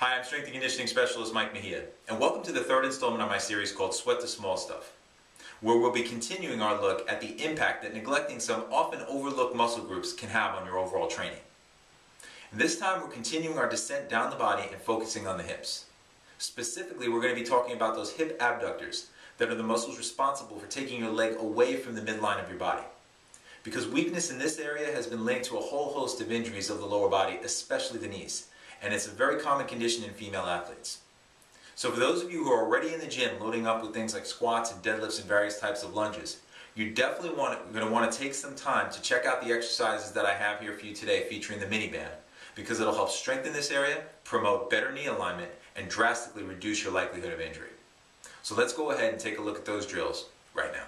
Hi, I'm Strength and Conditioning Specialist Mike Mejia, and welcome to the third installment of my series called Sweat the Small Stuff, where we'll be continuing our look at the impact that neglecting some often overlooked muscle groups can have on your overall training. And this time we're continuing our descent down the body and focusing on the hips. Specifically, we're going to be talking about those hip abductors that are the muscles responsible for taking your leg away from the midline of your body. Because weakness in this area has been linked to a whole host of injuries of the lower body, especially the knees. And it's a very common condition in female athletes. So for those of you who are already in the gym loading up with things like squats and deadlifts and various types of lunges, you're definitely going to want to take some time to check out the exercises that I have here for you today featuring the mini band, because it'll help strengthen this area, promote better knee alignment, and drastically reduce your likelihood of injury. So let's go ahead and take a look at those drills right now.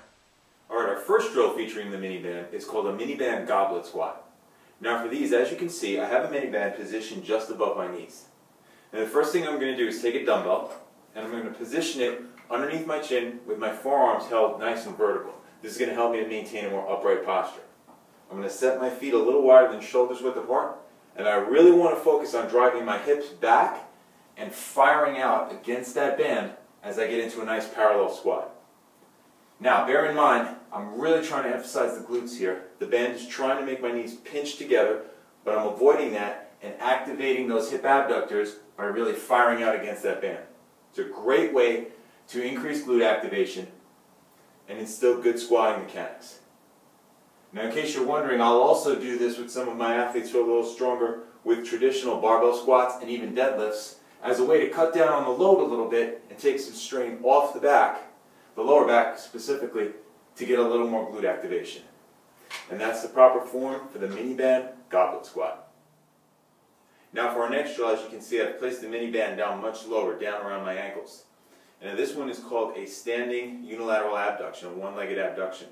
Alright, our first drill featuring the mini band is called a mini band goblet squat. Now for these, as you can see, I have a mini band positioned just above my knees. And the first thing I'm going to do is take a dumbbell, and I'm going to position it underneath my chin with my forearms held nice and vertical. This is going to help me to maintain a more upright posture. I'm going to set my feet a little wider than shoulders width apart, and I really want to focus on driving my hips back and firing out against that band as I get into a nice parallel squat. Now, bear in mind, I'm really trying to emphasize the glutes here. The band is trying to make my knees pinch together, but I'm avoiding that and activating those hip abductors by really firing out against that band. It's a great way to increase glute activation and instill good squatting mechanics. Now, in case you're wondering, I'll also do this with some of my athletes who are a little stronger with traditional barbell squats and even deadlifts as a way to cut down on the load a little bit and take some strain off the back, the lower back specifically, to get a little more glute activation. And that's the proper form for the mini band goblet squat. Now for our next drill, as you can see, I've placed the mini band down much lower, down around my ankles. And this one is called a standing unilateral abduction, a one-legged abduction.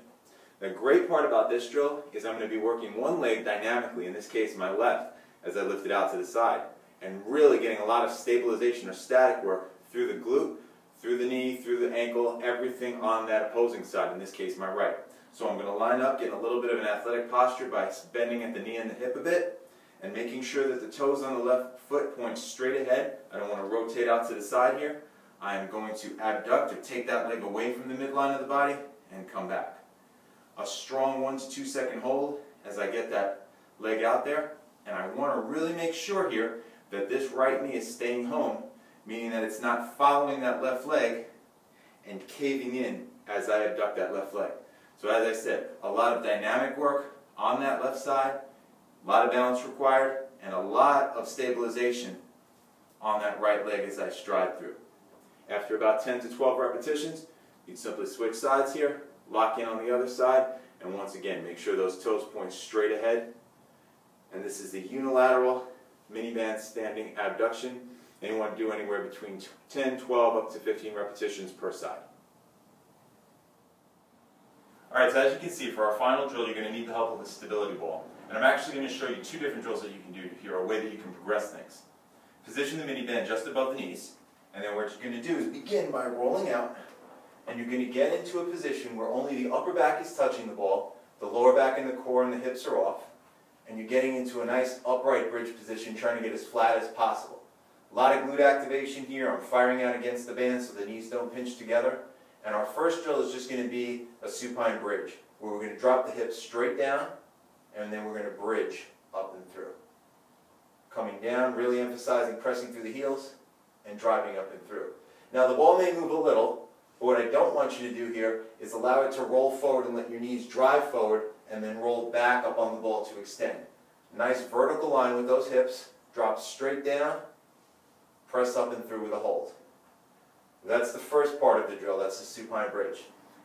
The great part about this drill is I'm going to be working one leg dynamically, in this case my left, as I lift it out to the side, and really getting a lot of stabilization or static work through the glute, through the knee, through the ankle, everything on that opposing side, in this case my right. So I'm going to line up, getting a little bit of an athletic posture by bending at the knee and the hip a bit, and making sure that the toes on the left foot point straight ahead. I don't want to rotate out to the side here. I am going to abduct or take that leg away from the midline of the body and come back. A strong 1 to 2 second hold as I get that leg out there, and I want to really make sure here that this right knee is staying home, meaning that it's not following that left leg and caving in as I abduct that left leg. So as I said, a lot of dynamic work on that left side, a lot of balance required, and a lot of stabilization on that right leg as I stride through. After about 10 to 12 repetitions, you'd simply switch sides here, lock in on the other side, and once again, make sure those toes point straight ahead. And this is the unilateral mini band standing abduction. And you want to do anywhere between 10, 12, up to 15 repetitions per side. Alright, so as you can see, for our final drill, you're going to need the help of a stability ball. And I'm actually going to show you two different drills that you can do here, a way that you can progress things. Position the mini band just above the knees, and then what you're going to do is begin by rolling out, and you're going to get into a position where only the upper back is touching the ball, the lower back and the core and the hips are off, and you're getting into a nice upright bridge position, trying to get as flat as possible. A lot of glute activation here. I'm firing out against the band so the knees don't pinch together. And our first drill is just going to be a supine bridge, where we're going to drop the hips straight down, and then we're going to bridge up and through. Coming down, really emphasizing pressing through the heels, and driving up and through. Now the ball may move a little, but what I don't want you to do here is allow it to roll forward and let your knees drive forward, and then roll back up on the ball to extend. Nice vertical line with those hips, drop straight down, press up and through with a hold. That's the first part of the drill, that's the supine bridge.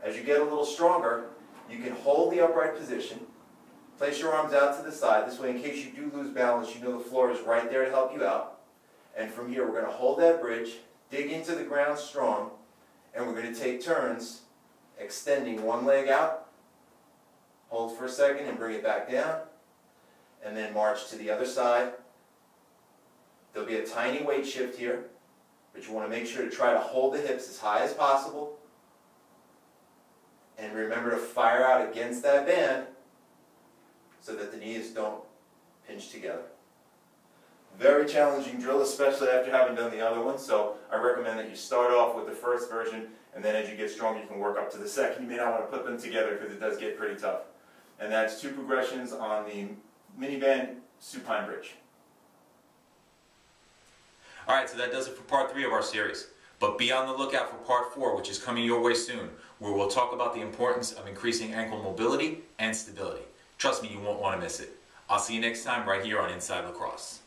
As you get a little stronger, you can hold the upright position, place your arms out to the side, this way in case you do lose balance, you know the floor is right there to help you out. And from here, we're going to hold that bridge, dig into the ground strong, and we're going to take turns extending one leg out, hold for a second and bring it back down, and then march to the other side. There'll be a tiny weight shift here, but you want to make sure to try to hold the hips as high as possible. And remember to fire out against that band so that the knees don't pinch together. Very challenging drill, especially after having done the other one, so I recommend that you start off with the first version, and then as you get stronger you can work up to the second. You may not want to put them together because it does get pretty tough. And that's 2 progressions on the minivan supine bridge. Alright, so that does it for part 3 of our series. But be on the lookout for part 4, which is coming your way soon, where we'll talk about the importance of increasing ankle mobility and stability. Trust me, you won't want to miss it. I'll see you next time right here on Inside Lacrosse.